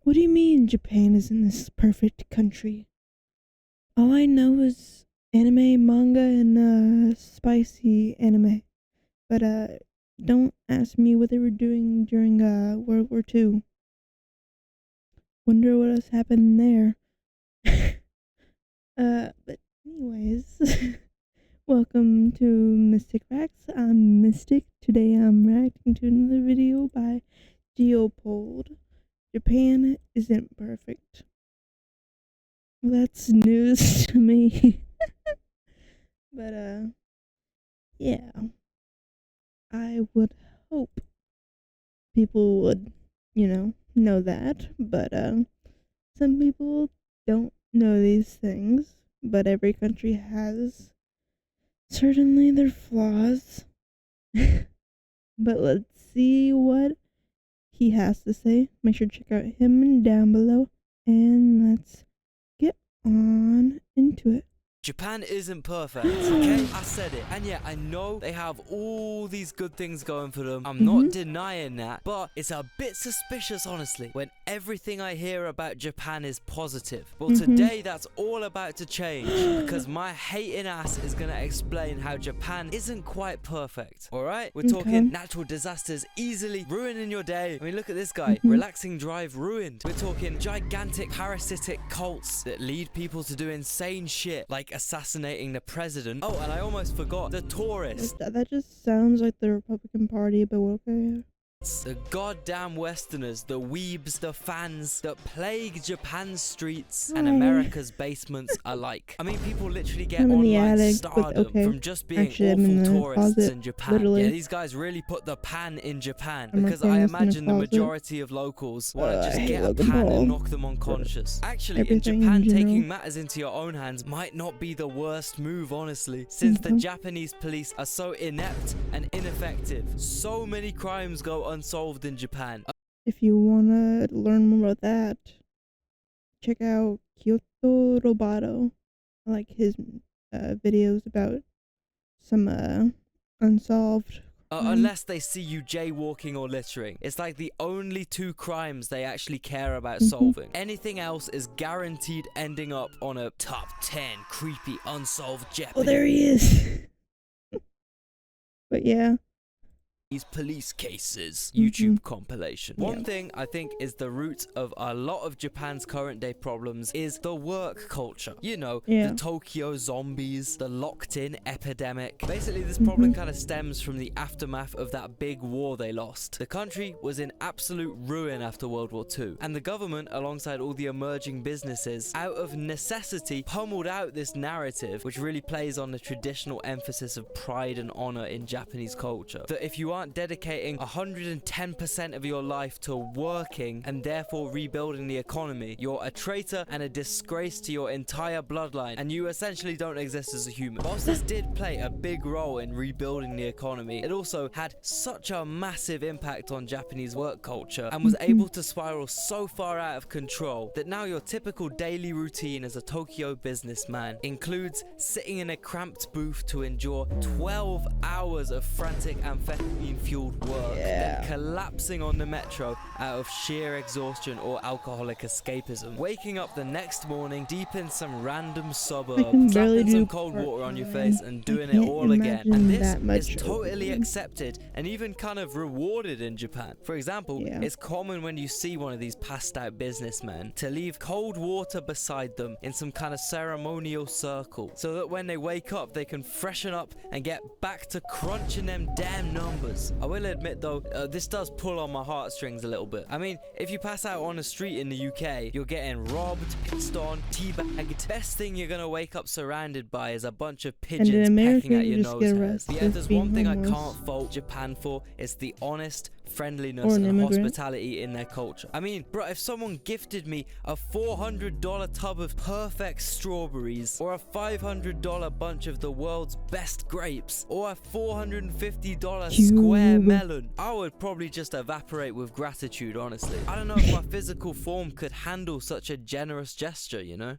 What do you mean Japan isn't this perfect country? All I know is anime, manga, and spicy anime. But don't ask me what they were doing during World War II. Wonder what else happened there. But anyways, welcome to Mystic Facts. I'm Mistic. Today I'm reacting to another video by Geopold. Japan isn't perfect. Well, that's news to me. But yeah. I would hope people would, know that. But some people don't know these things. But every country has certainly their flaws. But let's see what he has to say. Make sure to check out him down below. And let's get on into it. Japan isn't perfect, okay? I said it. And yeah, I know they have all these good things going for them. I'm not denying that, but it's a bit suspicious, honestly, when everything I hear about Japan is positive. Well, today that's all about to change, because my hating ass is going to explain how Japan isn't quite perfect, alright? We're talking natural disasters easily ruining your day. I mean, look at this guy. Relaxing drive ruined. We're talking gigantic parasitic cults that lead people to do insane shit, like assassinating the president. Oh, and I almost forgot the tourists. That just sounds like the Republican Party, but okay. The goddamn Westerners, the weebs, the fans that plague Japan's streets and America's basements alike. I mean, people literally get online stardom from just being awful tourists in Japan. Literally. Yeah, these guys really put the pan in Japan, because I imagine the majority of locals want to just get a pan and knock them unconscious. Actually, in Japan, taking matters into your own hands might not be the worst move, honestly, since the Japanese police are so inept and ineffective. So many crimes go unsolved in Japan. If you wanna learn more about that, check out Kyoto Roboto. I like his videos about some unsolved unless they see you jaywalking or littering. It's like the only two crimes they actually care about solving. Anything else is guaranteed ending up on a top 10 creepy unsolved Japanese. Oh, there he is. But yeah. These police cases YouTube compilation. One thing I think is the root of a lot of Japan's current day problems is the work culture. You know, the Tokyo zombies, the locked in epidemic. Basically, this problem kind of stems from the aftermath of that big war they lost. The country was in absolute ruin after World War II, and the government, alongside all the emerging businesses, out of necessity pummeled out this narrative, which really plays on the traditional emphasis of pride and honor in Japanese culture. That if you aren't dedicating 110% of your life to working and therefore rebuilding the economy, you're a traitor and a disgrace to your entire bloodline, and you essentially don't exist as a human. Whilst this did play a big role in rebuilding the economy, it also had such a massive impact on Japanese work culture and was able to spiral so far out of control that now your typical daily routine as a Tokyo businessman includes sitting in a cramped booth to endure 12 hours of frantic amphetamine fueled work, then collapsing on the metro out of sheer exhaustion or alcoholic escapism, waking up the next morning deep in some random suburb, slapping some cold water on your face and doing it all again. And this is totally accepted and even kind of rewarded in Japan. For example, it's common when you see one of these passed out businessmen to leave cold water beside them in some kind of ceremonial circle, so that when they wake up they can freshen up and get back to crunching them damn numbers. I will admit though, this does pull on my heartstrings a little bit. I mean, if you pass out on the street in the UK, you're getting robbed, pissed on, teabagged. Best thing you're gonna wake up surrounded by is a bunch of pigeons pecking at your nose hairs. Yeah, there's one thing I can't fault Japan for, it's the honest friendliness and hospitality in their culture. I mean, bro, if someone gifted me a $400 tub of perfect strawberries, or a $500 bunch of the world's best grapes, or a $450 square melon, I would probably just evaporate with gratitude, honestly. I don't know if my physical form could handle such a generous gesture, you know?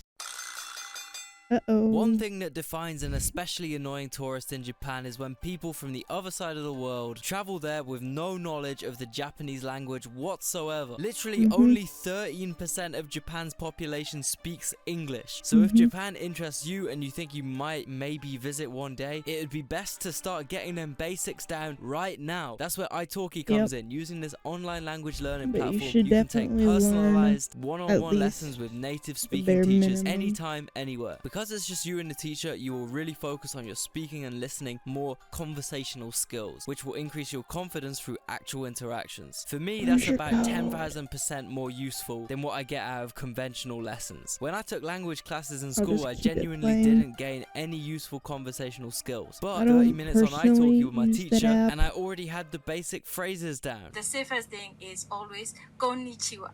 One thing that defines an especially annoying tourist in Japan is when people from the other side of the world travel there with no knowledge of the Japanese language whatsoever. Literally only 13% of Japan's population speaks English. So if Japan interests you and you think you might maybe visit one day, it would be best to start getting them basics down right now. That's where italki comes in. Using this online language learning platform, you can take personalized one-on-one lessons with native speaking teachers anytime, anywhere. Because it's just you and the teacher, you will really focus on your speaking and listening, more conversational skills, which will increase your confidence through actual interactions. For me, that's about 10,000% more useful than what I get out of conventional lessons. When I took language classes in school, I genuinely didn't gain any useful conversational skills. But 30 minutes on italki with my teacher, and I already had the basic phrases down. The safest thing is always konnichiwa.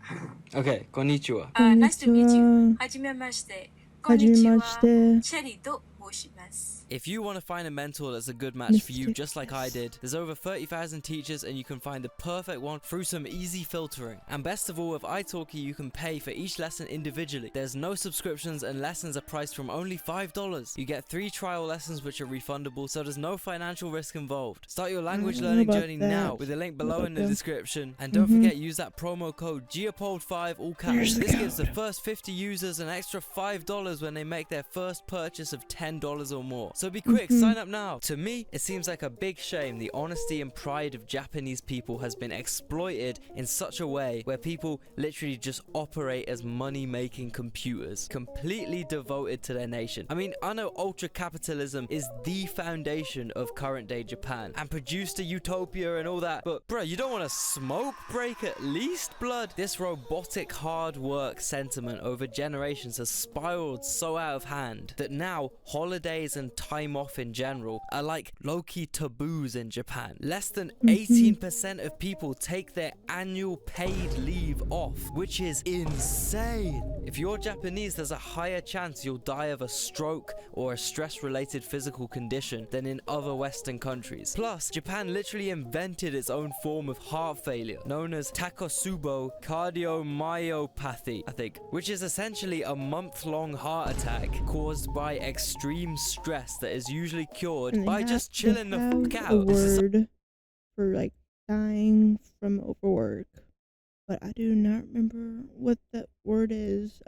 Okay, konnichiwa. Nice to meet you. Hajimemashite. Konnichiwa. Cherry to moshimasu. If you want to find a mentor that's a good match for you, just like I did, there's over 30,000 teachers and you can find the perfect one through some easy filtering. And best of all, with italki, you can pay for each lesson individually. There's no subscriptions and lessons are priced from only $5. You get 3 trial lessons which are refundable, so there's no financial risk involved. Start your language learning journey now with the link below in the description. And don't forget, use that promo code Geopold5 all caps. This gives the first 50 users an extra $5 when they make their first purchase of $10 or more. So be quick, sign up now. To me, it seems like a big shame the honesty and pride of Japanese people has been exploited in such a way where people literally just operate as money-making computers, completely devoted to their nation. I mean, I know ultra capitalism is the foundation of current day Japan and produced a utopia and all that, but bro, you don't want a smoke break at least, blood? This robotic hard work sentiment over generations has spiraled so out of hand that now holidays and time off in general are like low-key taboos in Japan. Less than 18% of people take their annual paid leave off, which is insane. If you're Japanese, there's a higher chance you'll die of a stroke or a stress-related physical condition than in other Western countries. Plus, Japan literally invented its own form of heart failure, known as Takotsubo cardiomyopathy, I think, which is essentially a month-long heart attack caused by extreme stress that is usually cured by just chilling the fuck out. A word for like dying from overwork, but I do not remember what that word is.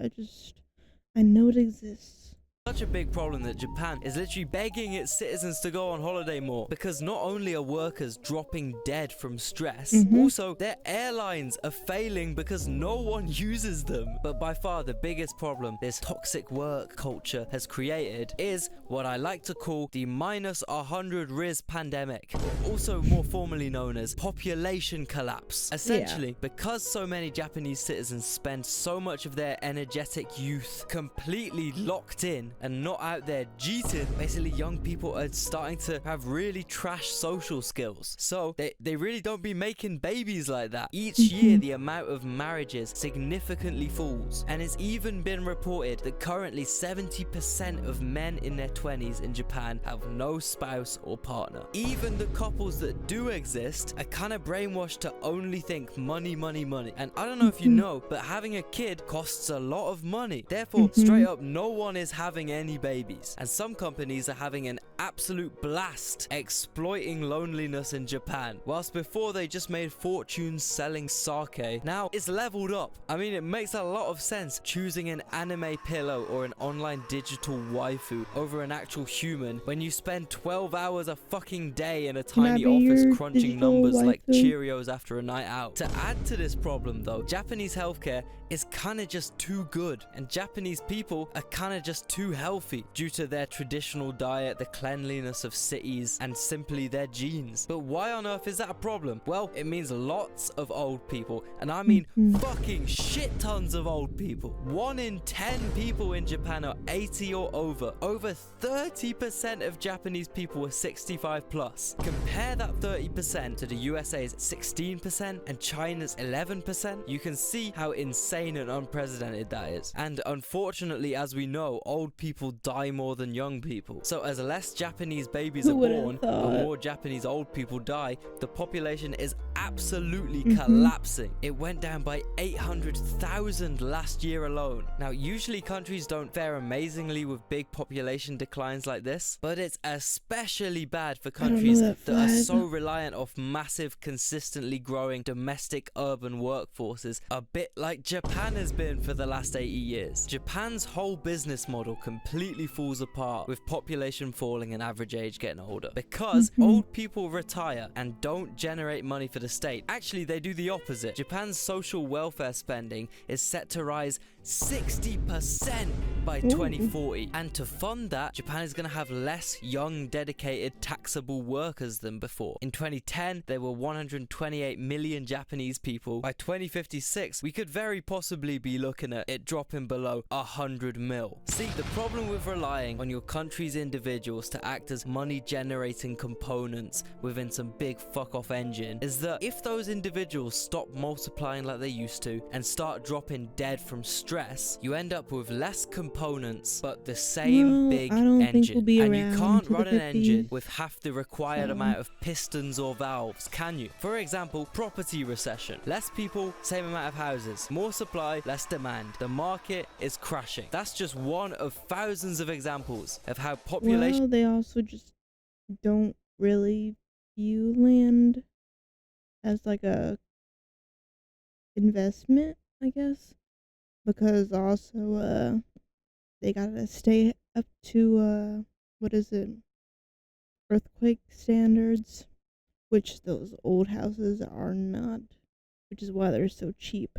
I know it exists. Such a big problem that Japan is literally begging its citizens to go on holiday more, because not only are workers dropping dead from stress, also their airlines are failing because no one uses them. But by far the biggest problem this toxic work culture has created is what I like to call the -100 Riz pandemic, also more formally known as population collapse. Essentially, because so many Japanese citizens spend so much of their energetic youth completely locked in and not out there cheating, basically young people are starting to have really trash social skills. So they really don't be making babies like that. Each year the amount of marriages significantly falls, and it's even been reported that currently 70% of men in their 20s in Japan have no spouse or partner. Even the couples that do exist are kind of brainwashed to only think money, money, money. And I don't know if you know, but having a kid costs a lot of money. Therefore, straight up, no one is having any babies. And some companies are having an absolute blast exploiting loneliness in Japan. Whilst before they just made fortunes selling sake, now it's leveled up. I mean, it makes a lot of sense choosing an anime pillow or an online digital waifu over an actual human when you spend 12 hours a fucking day in a tiny office crunching numbers like Cheerios after a night out. To add to this problem though, Japanese healthcare is kind of just too good, and Japanese people are kind of just too healthy due to their traditional diet, the cleanliness of cities, and simply their genes. But why on earth is that a problem? Well, it means lots of old people, and I mean fucking shit tons of old people. 1 in 10 people in Japan are 80 or over. Over 30% of Japanese people are 65 plus. Compare that 30% to the USA's 16% and China's 11%. You can see how insane and unprecedented that is. And unfortunately, as we know, old people die more than young people. So as less Japanese babies are born, the more Japanese old people die, the population is absolutely collapsing. It went down by 800,000 last year alone. Now, usually countries don't fare amazingly with big population declines like this, but it's especially bad for countries that are so reliant off massive, consistently growing domestic urban workforces, a bit like Japan has been for the last 80 years. Japan's whole business model completely falls apart with population falling and average age getting older because old people retire and don't generate money for the state. Actually, they do the opposite. Japan's social welfare spending is set to rise 60% by 2040, and to fund that, Japan is going to have less young, dedicated, taxable workers than before. In 2010, there were 128 million Japanese people. By 2056, we could very possibly be looking at it dropping below 100 mil. See, the problem with relying on your country's individuals to act as money-generating components within some big fuck-off engine is that if those individuals stop multiplying like they used to and start dropping dead from stress, you end up with less components but the same big engine. And you can't run an engine with half the required amount of pistons or valves, can you? For example, property recession. Less people, same amount of houses. More supply, less demand. The market is crashing. That's just one of thousands of examples of how population... Well, they also just don't really view land as like a investment, I guess. Because also, they gotta stay up to, earthquake standards, which those old houses are not, which is why they're so cheap.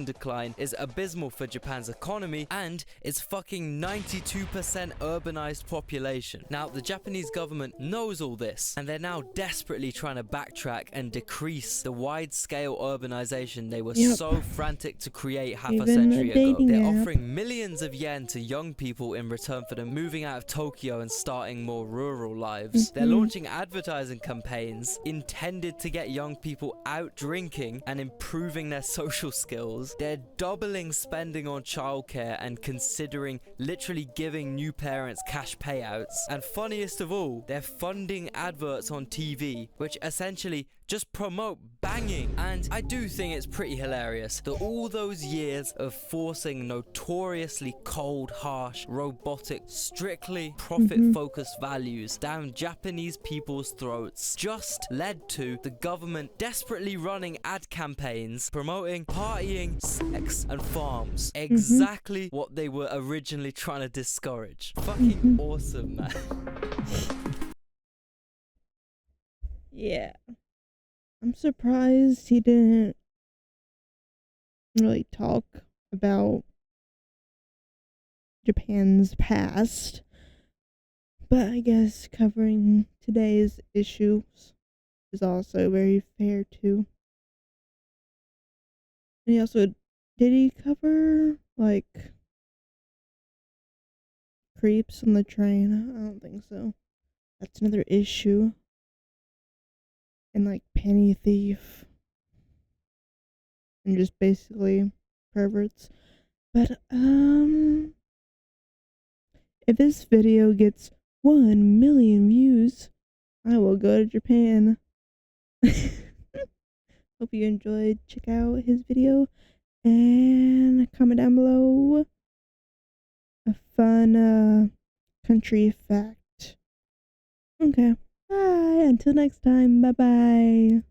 Decline is abysmal for Japan's economy and its fucking 92% urbanized population. Now, the Japanese government knows all this, and they're now desperately trying to backtrack and decrease the wide-scale urbanization they were so frantic to create half a century ago. They're offering millions of yen to young people in return for them moving out of Tokyo and starting more rural lives. They're launching advertising campaigns intended to get young people out drinking and improving their social skills. They're doubling spending on childcare and considering literally giving new parents cash payouts. And funniest of all, they're funding adverts on TV, which essentially just promote banging. And I do think it's pretty hilarious that all those years of forcing notoriously cold, harsh, robotic, strictly profit-focused values down Japanese people's throats just led to the government desperately running ad campaigns promoting partying, sex, and farms. Exactly what they were originally trying to discourage. Fucking awesome, man. Yeah. I'm surprised he didn't really talk about Japan's past, but I guess covering today's issues is also very fair too. And he also, did he cover, like, creeps on the train? I don't think so. That's another issue. And like penny thief and just basically perverts. But if this video gets 1 million views, I will go to Japan. Hope you enjoyed. Check out his video and comment down below a fun country fact. Okay. Bye. Until next time. Bye bye.